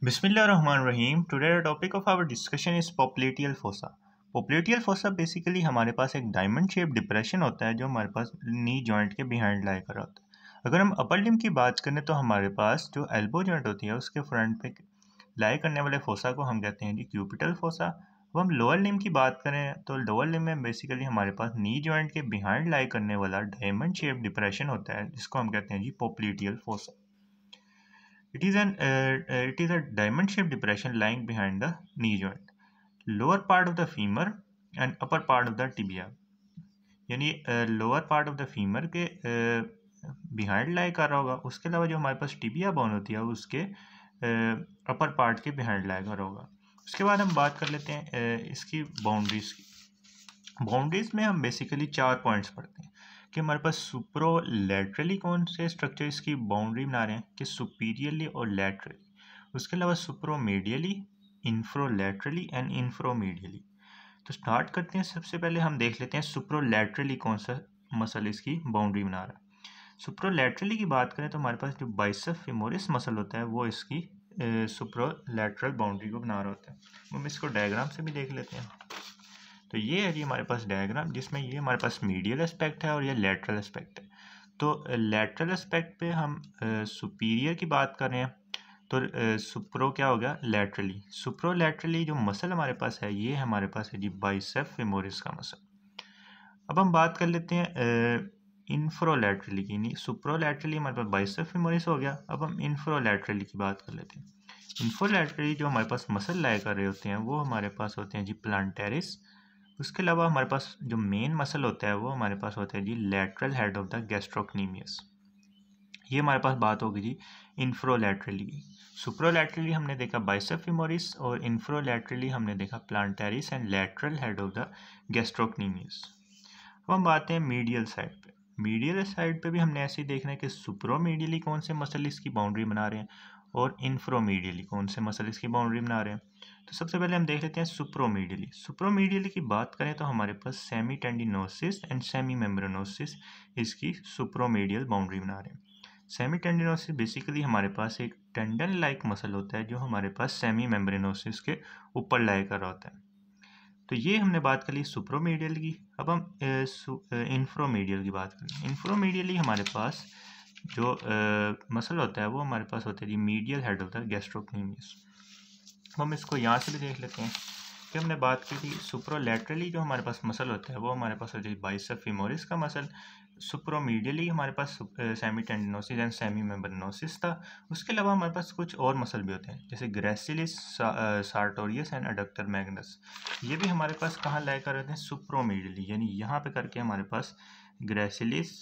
बिस्मिल्लाहिर्रहमानिर्रहीम। Today the topic of our discussion is popliteal fossa. Popliteal fossa basically हमारे पास एक डायमंड शेप डिप्रेशन होता है जो हमारे पास नी जॉइंट के बिहाइंड लाई कर होता है। अगर हम अपर लिम्ब की बात करें तो हमारे पास जो एल्बो जॉइंट होती है उसके फ्रंट पे लाई करने वाले फोसा को हम कहते हैं जी क्यूपिटल फोसा। अब हम लोअर लिम्ब की बात करें तो लोअर लिम्ब में बेसिकली हमारे पास नी जॉइंट के बिहाइंड लाई करने वाला डायमंड शेप डिप्रेशन होता है जिसको हम कहते हैं जी popliteal fossa. It is a diamond-shaped depression lying behind the knee joint, lower part of the femur and upper part of the tibia। यानी lower part of the femur के behind लाई कर रहा होगा। उसके अलावा जो हमारे पास टिबिया बोन होती है उसके अपर पार्ट के बिहाइंड लाई कर रहा होगा। उसके बाद हम बात कर लेते हैं इसकी बाउंड्रीज की। बाउंड्रीज में हम बेसिकली 4 पॉइंट्स पढ़ते हैं कि हमारे पास सुप्रोलैटरली कौन से स्ट्रक्चर इसकी बाउंड्री बना रहे हैं कि सुपीरियरली और लैटरली। उसके अलावा सुप्रोमीडियली, इंफ्रोलैटरली एंड इंफ्रोमीडियली। तो स्टार्ट करते हैं। सबसे पहले हम देख लेते हैं सुप्रोलैटरली कौन सा मसल इसकी बाउंड्री बना रहा है। सुप्रोलैटरली की बात करें तो हमारे पास जो बाइसेप फेमोरिस मसल होता है वो इसकी सुप्रोलैटरल बाउंड्री को बना रहा होता है। हम इसको डायग्राम से भी देख लेते हैं। तो ये है जी हमारे पास डायग्राम जिसमें ये हमारे पास मीडियल एस्पेक्ट है और ये लेटरल एस्पेक्ट है। तो लेटरल एस्पेक्ट पे हम सुपीरियर की बात कर रहे हैं तो सुप्रो क्या हो गया लेटरली। सुप्रो लेटरली जो मसल हमारे पास है ये हमारे पास है जी बाइसेप फेमोरिस का मसल। अब हम बात कर लेते हैं इंफ्रोलैटरली की। नहीं, सुप्रोलैटरली हमारे पास बाइसेप फेमोरिस हो गया। अब हम इंफ्रोलैटरली की बात कर लेते हैं। इंफ्रोलैटरली जो हमारे पास मसल लाया कर रहे होते हैं वो हमारे पास होते हैं जी प्लांटेरिस। उसके अलावा हमारे पास जो मेन मसल होता है वो हमारे पास होता है जी lateral head of the gastrocnemius. ये हमारे पास बात होगी जी इंफ्रोलैटरली की। सुप्रोलैटरली हमने देखा बाइसेप फेमोरिस और इंफ्रोलैटरली हमने देखा plantaris and lateral head of the gastrocnemius. अब हम बात हैं मीडियल साइड पे। मीडियल साइड पे भी हमने ऐसे ही देखना है कि सुप्रोमीडियली कौन से मसल इसकी बाउंड्री बना रहे हैं और इंफ्रोमीडियली कौन से मसल इसकी बाउंड्री बना रहे हैं। तो सबसे पहले हम देख लेते हैं सुप्रोमीडियली। सुप्रोमीडियली की बात करें तो हमारे पास सेमी टेंडिनोसिस एंड सेमी मेम्ब्रेनोसिस इसकी सुप्रोमीडियल बाउंड्री बना रहे हैं। सेमी टेंडिनोसिस बेसिकली हमारे पास एक टेंडन लाइक मसल होता है जो हमारे पास सेमी मेम्ब्रेनोसिस के ऊपर लाई कर रहा होता है। तो ये हमने बात कर ली सुप्रोमीडियल की। अब हम इंफ्रोमीडियल की बात करें। इंफ्रोमीडियली हमारे पास जो मसल होता है वो हमारे पास होता है जी medial head of the gastrocnemius. हम इसको यहाँ से भी देख लेते हैं कि हमने बात की थी सुप्रोलैटरली जो हमारे पास मसल होता है वो हमारे पास होता है बाइसेप फेमोरिस का मसल। सुप्रोमीडियली हमारे पास सेमी टेंडिनोसिस एंड सेमी मेम्ब्रेनोसिस था। उसके अलावा हमारे पास कुछ और मसल भी होते हैं जैसे gracilis, sartorius and adductor Magnus. ये भी हमारे पास कहाँ लाया कर रहे हैं सुप्रोमीडियली, यानी यहाँ पे करके हमारे पास ग्रेसिलिस,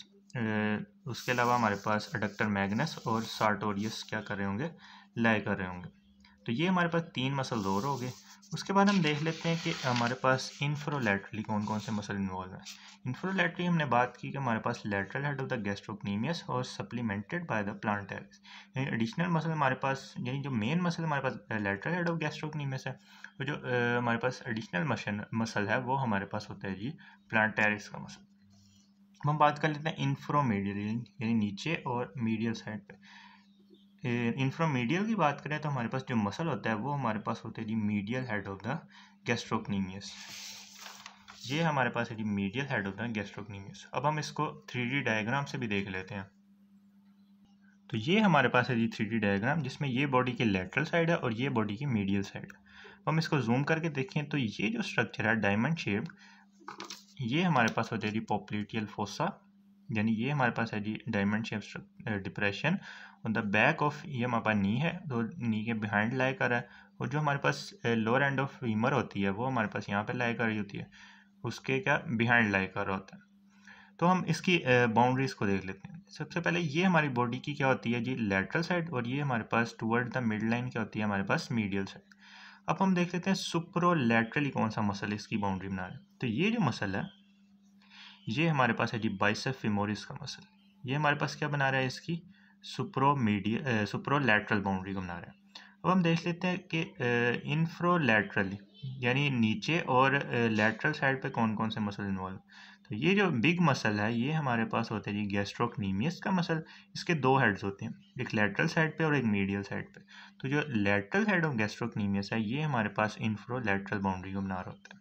उसके अलावा हमारे पास अडक्टर मैग्नस और सार्टोरियस क्या कर रहे होंगे लाया कर रहे होंगे। तो ये हमारे पास 3 मसल और हो गए। उसके बाद हम देख लेते हैं कि हमारे पास इंफ्रोलैटरली कौन कौन से मसल इन्वॉल्व हैं। इंफ्रोलैटरली हमने बात की कि हमारे पास lateral head of the gastrocnemius और सप्लीमेंटेड बाय द प्लांटेरिस। यानी एडिशनल मसल हमारे पास, यानी जो मेन मसल हमारे पास लेटरल हेड ऑफ गैस्ट्रोक्नीमियस है, तो जो हमारे पास एडिशनल मसल है वो हमारे पास होता है जी प्लांटेरिस का मसल। अब हम बात कर लेते हैं इंफ्रोमीडियल यानी नीचे और मीडियल साइड पे। इंफ्रामीडियल की बात करें तो हमारे पास जो मसल होता है वो हमारे पास होता है जी medial head of the gastrocnemius. ये हमारे पास है जी medial head of the gastrocnemius. अब हम इसको 3D डायग्राम से भी देख लेते हैं। तो ये हमारे पास है जी 3D डायग्राम जिसमें ये बॉडी की लेटरल साइड है और ये बॉडी की मीडियल साइड है। हम इसको जूम करके देखें तो ये जो स्ट्रक्चर है डायमंड शेप, ये हमारे पास होता है जी पोप्लिटियल फोसा। यानी ये हमारे पास है जी diamond shape depression on the back of, ये हमारे पास नी है तो नी के बिहाइंड लाई कर रहा है। और जो हमारे पास लोअर एंड ऑफ फीमर होती है वो हमारे पास यहाँ पे लाई कर रही होती है, उसके क्या बिहाइंड लाई कर रहा होता है। तो हम इसकी बाउंड्रीज को देख लेते हैं। सबसे पहले ये हमारी बॉडी की क्या होती है जी लेटरल साइड और ये हमारे पास टुवर्ड द मिड लाइन क्या होती है हमारे पास मीडियल साइड। अब हम देख लेते हैं सुप्रोलैटरली कौन सा मसल इसकी बाउंड्री बना रहा है। तो ये जो मसल है ये हमारे पास है जी बाइसेप फेमोरिस का मसल। ये हमारे पास क्या बना रहा है इसकी सुप्रोलैटरल बाउंड्री को बना रहा है। अब हम देख लेते हैं कि इंफ्रोलैटरली यानी नीचे और लैटरल साइड पे कौन कौन से मसल इन्वॉल्व। तो ये जो बिग मसल है ये हमारे पास होता है जी गैस्ट्रोक्नीमियस का मसल। इसके दो हेड्स होते हैं, एक लेटरल साइड पे और एक मीडियल साइड पे। तो जो लेटरल हेड ऑफ गैस्ट्रोक्नीमियस है ये हमारे पास इंफ्रोलेटरल बाउंड्री को बना रहा होता है।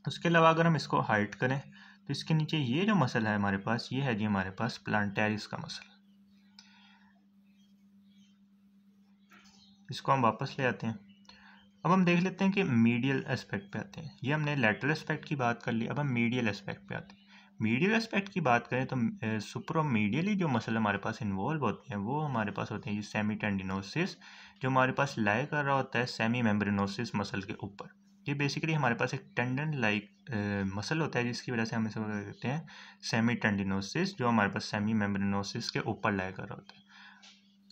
उसके अलावा अगर हम इसको हाइट करें तो इसके नीचे ये जो मसल है हमारे पास, ये है जी हमारे पास प्लांटैरिस का मसल। इसको हम वापस ले आते हैं। अब हम देख लेते हैं कि मीडियल एस्पेक्ट पे आते हैं। ये हमने लेटरल एस्पेक्ट की बात कर ली, अब हम मीडियल एस्पेक्ट पे आते हैं। मीडियल एस्पेक्ट की बात करें तो सुपरामीडियली जो मसल हमारे पास इन्वॉल्व होते हैं वो हमारे पास होते हैं ये सेमी टेंडिनोसिस, जो हमारे पास लाई कर रहा होता है सेमी मेम्ब्रेनोसिस मसल के ऊपर। ये बेसिकली हमारे पास एक टेंडन लाइक मसल होता है जिसकी वजह से हम इसे कहते हैं सेमी टेंडिनोसिस, जो हमारे पास सेमी मेम्ब्रेनोसिस के ऊपर लाई कर रहा होता है।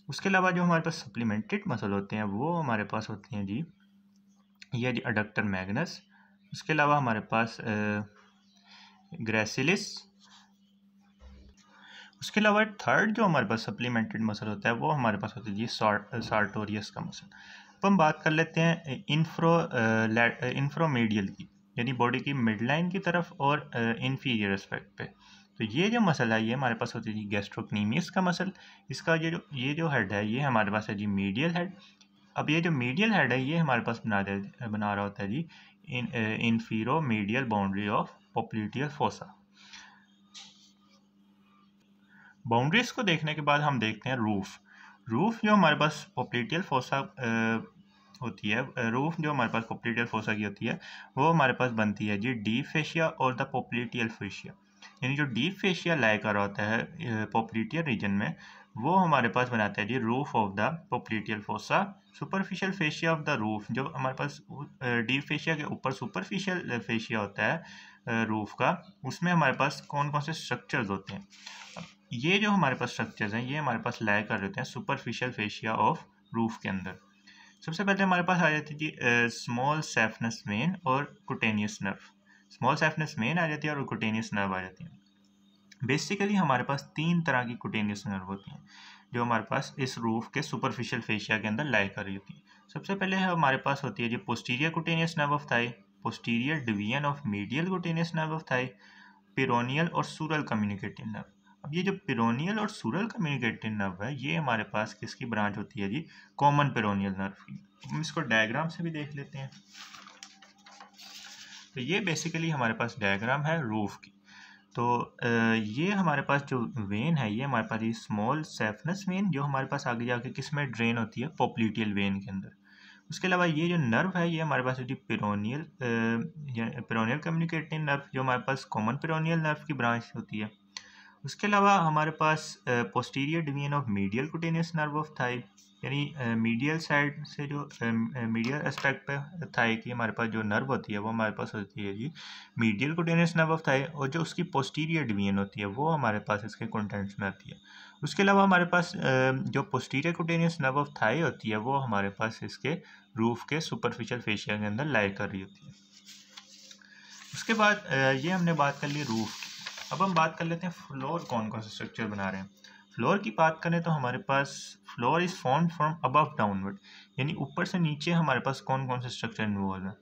उसके अलावा जो हमारे पास सप्लीमेंटेड मसल होते हैं वो हमारे पास होते हैं जी ये जी अडक्टर मैग्नस। उसके अलावा हमारे पास ग्रेसिलिस। उसके अलावा थर्ड जो हमारे पास सप्लीमेंटेड मसल होता है वो हमारे पास होता है जी सार्टोरियस का मसल। अब हम बात कर लेते हैं इंफ्रोमीडियल की, यानी बॉडी की मिडलाइन की तरफ और इन्फीरियर एस्पेक्ट पे। तो ये जो मसल है ये हमारे पास होती है जी गैस्ट्रोक्नीमियस का मसल। इसका ये जो हेड है ये हमारे पास है जी मीडियल हेड। अब ये जो मीडियल हेड है ये हमारे पास बना रहा होता है जी inferomedial boundary of popliteal fossa. Boundaries को देखने के बाद हम देखते हैं रूफ। रूफ जो हमारे पास पोप्लिटियल फोसा होती है, रूफ जो हमारे पास पोप्लिटियल फोसा की होती है वो हमारे पास बनती है जी डीप फेशिया और द पोप्लिटियल फेशिया। यानी जो डीप फेशिया लाई कर होता है पोप्लिटियल रीजन में वो हमारे पास बनाता है जी roof of the popliteal fossa. Superficial fascia of the roof, जो हमारे पास डीप फेशिया के ऊपर सुपरफिशियल फेशिया होता है रूफ का, उसमें हमारे पास कौन कौन से स्ट्रक्चर्स होते हैं। ये जो हमारे पास स्ट्रक्चर्स हैं ये हमारे पास लाई कर देते हैं सुपरफिशियल फेशिया ऑफ रूफ के अंदर। सबसे पहले हमारे पास आ जाती है जी स्मॉल सैफनस वेन और cutaneous nerve. Small saphenous vein आ जाती है और कुटेनियस नर्व आ जाती है। बेसिकली हमारे पास तीन तरह की कुटेनियस नर्व होती हैं जो हमारे पास इस रूफ के सुपरफिशियल फेशिया के अंदर लाई कर रही होती है। सबसे पहले हमारे पास होती है जी posterior cutaneous nerve of thigh, posterior division of medial cutaneous nerve of thigh, peroneal और सूरल कम्युनिकेटिव नर्व। अब ये जो पिरोनियल और सूरल कम्युनिकेटिव नर्व है ये हमारे पास किसकी ब्रांच होती है जी कॉमन पिरोनियल नर्व की। हम इसको डायग्राम से भी देख लेते हैं। तो ये बेसिकली हमारे पास डायग्राम है रूफ की। तो ये हमारे पास जो वेन है ये हमारे पास ये स्मॉल सैफनस वेन जो हमारे पास आगे जाके किस में ड्रेन होती है पोप्लिटियल वेन के अंदर। उसके अलावा ये जो नर्व है ये हमारे पास होती है पिरोनियल कम्युनिकेटिव नर्व जो हमारे पास कॉमन पिरोनियल नर्व की ब्रांच होती है। उसके अलावा हमारे पास posterior division of medial cutaneous nerve of thigh, यानी मीडियल साइड से जो मीडियल एस्पेक्ट पे थाई की हमारे पास जो नर्व होती है वो हमारे पास होती है जी medial cutaneous nerve of thigh, और जो उसकी पोस्टीरियर डिवीजन होती है वो हमारे पास इसके कंटेंट्स में आती है। उसके अलावा हमारे पास जो posterior cutaneous nerve of Thai होती है वो हमारे पास इसके रूफ के सुपरफिशियल फेशिया के अंदर लाई कर रही होती है। उसके बाद ये हमने बात कर ली रूफ की। अब हम बात कर लेते हैं फ्लोर कौन कौन से स्ट्रक्चर बना रहे हैं। फ्लोर की बात करें तो हमारे पास floor is formed from above downward, यानी ऊपर से नीचे हमारे पास कौन कौन से स्ट्रक्चर इन्वॉल्व है।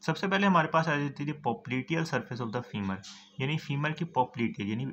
सबसे पहले हमारे पास आ जाती है popliteal surface of the femur, यानी फीमर की पोप्लिटियल यानी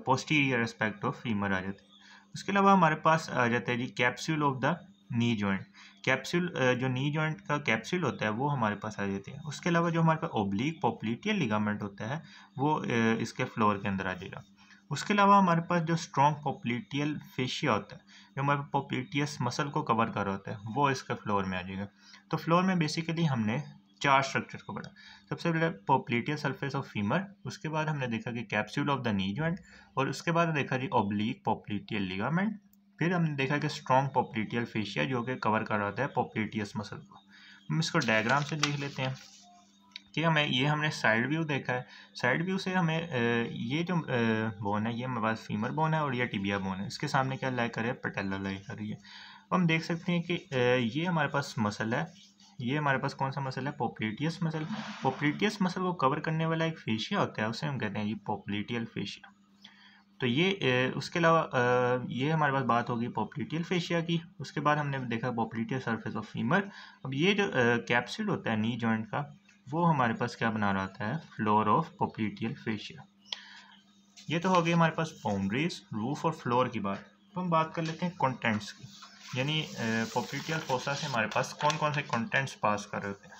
पोस्टीरियर एस्पेक्ट ऑफ फीमर आ जाती है। उसके अलावा हमारे पास आ जाता है जी capsule of the knee joint. Capsule जो नी जॉइंट का कैप्सूल होता है वो हमारे पास आ जाती है। उसके अलावा जो हमारे पास ओब्लिक पोप्लिटियल लिगामेंट होता है वो इसके फ्लोर के अंदर आ जाएगा। उसके अलावा हमारे पास जो स्ट्रॉन्ग पोप्लिटियल फेशिया होता है जो हमारे पोप्लिटियस मसल को कवर कर रहा होता है वो इसके फ्लोर में आ जाएगा। तो फ्लोर में बेसिकली हमने चार स्ट्रक्चर को पढ़ा। सबसे पहले पोप्लिटियल सरफेस ऑफ फीमर, उसके बाद हमने देखा कि capsule of the knee joint, और उसके बाद देखा जी ओब्लिक पोप्लिटियल लिगामेंट, फिर हमने देखा कि स्ट्रॉन्ग पोप्लिटियल फेशिया जो कि कवर कर रहा होता है पोप्लिटियस मसल को। हम इसको डायग्राम से देख लेते हैं कि हमने साइड व्यू देखा है। साइड व्यू से हमें ये जो बोन है ये हमारे पास फीमर बोन है और ये टिबिया बोन है। इसके सामने क्या लाई कर रही है, पटेला लाई कर रही है। हम देख सकते हैं कि ये हमारे पास मसल है, ये हमारे पास कौन सा मसल है, पोप्लिटियस मसल। पोप्लिटियस मसल को कवर करने वाला एक फेशिया होता है उसे हम कहते हैं जी पोप्लिटियल फेशिया। तो ये उसके अलावा ये हमारे पास बात होगी पोप्लिटियल फेशिया की। उसके बाद हमने देखा पोप्लिटियल सरफेस ऑफ फीमर। अब ये जो कैप्सूल होता है नी जॉइंट का वो हमारे पास क्या बना रहा होता है, फ्लोर ऑफ पोप्लीटियल फेशिया। ये तो हो गई हमारे पास बाउंड्रीज, रूफ और फ्लोर की बात। तो हम बात कर लेते हैं कंटेंट्स की, यानी पोप्लीटियल फोसा से हमारे पास कौन कौन से कंटेंट्स पास कर रहे होते हैं।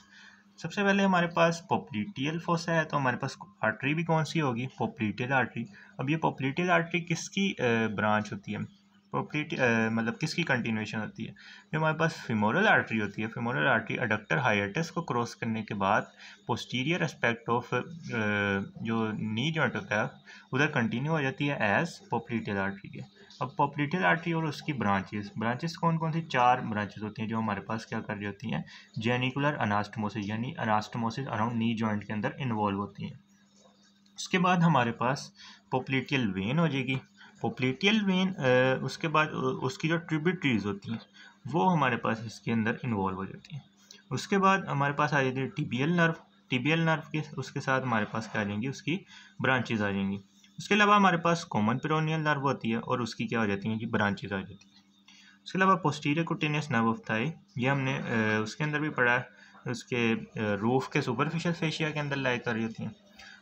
सबसे पहले हमारे पास पोप्लीटियल फोसा है, तो हमारे पास आर्टरी भी कौन सी होगी, पोप्लीटियल आर्टरी। अब ये पोप्लीटियल आर्टरी किसकी ब्रांच होती है, मतलब किसकी कंटिन्यूएशन होती है। जो हमारे पास फिमोरल आर्टरी होती है, फिमोरल आर्टरी अडक्टर हाइएटस को क्रॉस करने के बाद पोस्टीरियर एस्पेक्ट ऑफ जो नी जॉइंट होता है उधर कंटिन्यू हो जाती है एज पोप्लीटियल आर्टरी के। अब पोप्लीटियल आर्टरी और उसकी ब्रांचेस कौन कौन सी, 4 ब्रांचेस होती हैं जो हमारे पास क्या कर रही होती हैं, जेनिकुलर अनास्टोमोसिस, यानी अनास्टोमोसिस अराउंड नी जॉइंट के अंदर इन्वॉल्व होती हैं। उसके बाद हमारे पास पोप्लीटियल वेन हो जाएगी। पोप्लीटियल वेन उसके बाद उसकी जो ट्रिब्यूटरीज होती हैं वो हमारे पास इसके अंदर इन्वॉल्व हो जाती हैं। उसके बाद हमारे पास आ जाती है टिबियल नर्व। टिबियल नर्व के उसके साथ हमारे पास क्या आ जाएंगी, उसकी ब्रांचेज आ जाएंगी। उसके अलावा हमारे पास कॉमन पेरोनियल नर्व होती है और उसकी क्या हो जाती हैं, जी ब्रांचेज आ जाती हैं। उसके अलावा posterior cutaneous nerve of Thai, ये हमने उसके अंदर भी पढ़ा है, उसके रूफ के सुपरफिशियल फेशिया के अंदर लाई कर रही होती हैं।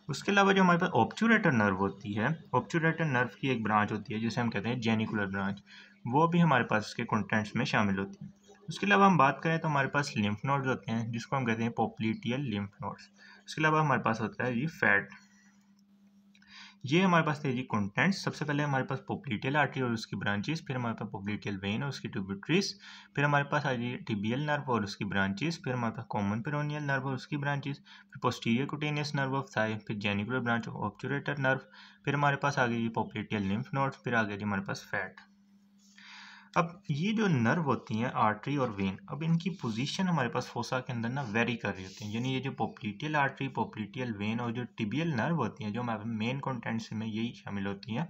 उसके अलावा जो हमारे पास ऑब्चुरेटर नर्व होती है, ऑब्चुरेटर नर्व की एक ब्रांच होती है जिसे हम कहते हैं जेनिकुलर ब्रांच, वो भी हमारे पास इसके कंटेंट्स में शामिल होती है। उसके अलावा हम बात करें तो हमारे पास लिम्फ नोड्स होते हैं जिसको हम कहते हैं पोप्लीटियल लिम्फ नोड्स। उसके अलावा हमारे पास होता है ये फैट। ये हमारे पास थे जी कंटेंट्स। सबसे पहले हमारे पास पोप्लीटियल आर्टरी और उसकी ब्रांचेस, फिर हमारे पास पोप्लीटियल वेन और उसकी ट्रिब्यूटरीज, फिर हमारे पास आ जाइए टिबियल नर्व और उसकी ब्रांचेस, फिर हमारे पास कॉमन पेरोनियल नर्व और उसकी ब्रांचेस, फिर posterior cutaneous nerve of Thai, फिर जेनिकुलर ब्रांच ऑफ ऑब्चुरेटर नर्व, फिर हमारे पास आ गई पोप्लीटियल लिम्फ नोड्स, फिर आ गया जी हमारे पास फैट। अब ये जो नर्व होती हैं आर्टरी और वेन, अब इनकी पोजीशन हमारे पास फोसा के अंदर ना वेरी कर रही होती है, यानी ये जो पोप्लीटियल आर्टरी, पोप्लीटियल वेन और जो टिबियल नर्व होती हैं जो हमारे मेन कंटेंट्स में यही शामिल होती हैं,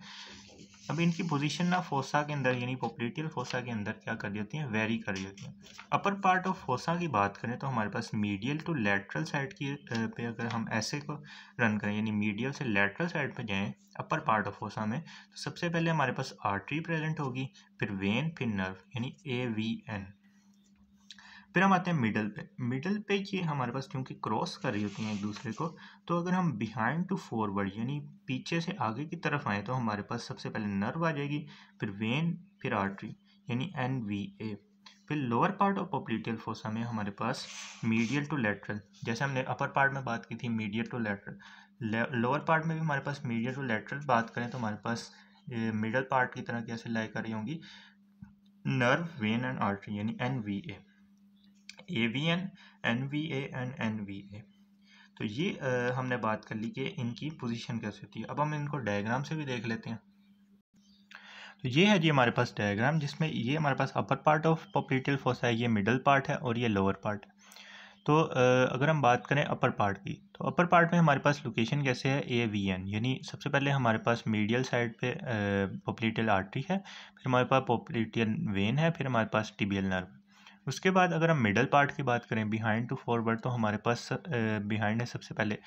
अब इनकी पोजीशन ना फोसा के अंदर यानी पोप्लीटियल फोसा के अंदर क्या कर रही होती हैं, वेरी कर रही होती हैं। अपर पार्ट ऑफ फोसा की बात करें तो हमारे पास मीडियल टू लेटरल साइड की पे अगर हम ऐसे को रन करें, यानी मीडियल से लेटरल साइड पे जाएं अपर पार्ट ऑफ फोसा में, तो सबसे पहले हमारे पास आर्टरी प्रेजेंट होगी, फिर वेन, फिर नर्व, यानी AVN। फिर हम आते हैं मिडल पे ये हमारे पास क्योंकि क्रॉस कर रही होती हैं एक दूसरे को, तो अगर हम बिहाइंड टू फॉरवर्ड यानी पीछे से आगे की तरफ आए तो हमारे पास सबसे पहले नर्व आ जाएगी, फिर वेन, फिर आर्टरी, यानी NVA। फिर lower part of popliteal fossa में हमारे पास मीडियल टू लेटरल, जैसे हमने अपर पार्ट में बात की थी medial to lateral, lower part में भी हमारे पास मीडियल टू लेटरल बात करें तो हमारे पास मिडल पार्ट की तरह कैसे लाई कर रही होंगी, नर्व, वेन एंड आर्टरी, यानी NVA, AVN, NVA and NVA। तो ये हमने बात कर ली कि इनकी पोजीशन कैसे होती है। अब हम इनको डायग्राम से भी देख लेते हैं। तो ये है जी हमारे पास डायग्राम, जिसमें ये हमारे पास upper part of popliteal fossa है, ये मिडल पार्ट है और ये लोअर पार्ट है। तो अगर हम बात करें अपर पार्ट की, तो अपर पार्ट में हमारे पास लोकेशन कैसे है, AVN, यानी सबसे पहले हमारे पास मीडियल साइड पे पोप्लीटियल आर्टरी है, फिर हमारे पास पोप्लीटियल वेन है, फिर हमारे पास टिबियल नर्व। उसके बाद अगर हम मिडल पार्ट की बात करें बिहाइंड टू फॉरवर्ड, तो हमारे पास बिहाइंड है सबसे पहले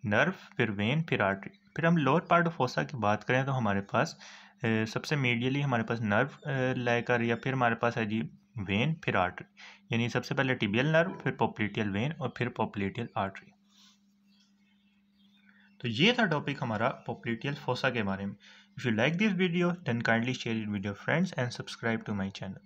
नर्व, फिर वेन, फिर आर्टरी। फिर हम लोअर पार्ट ऑफ फोसा की बात करें तो हमारे पास सबसे मीडियली हमारे पास नर्व लेकर, या फिर हमारे पास है जी वेन, फिर आर्टरी, यानी सबसे पहले टिबियल नर्व, फिर पोप्लीटियल वेन और फिर पोप्लीटियल आर्टरी। तो ये था टॉपिक हमारा पोप्लीटियल फोसा के बारे में। If you like this video then kindly share it with your friends and subscribe to my channel.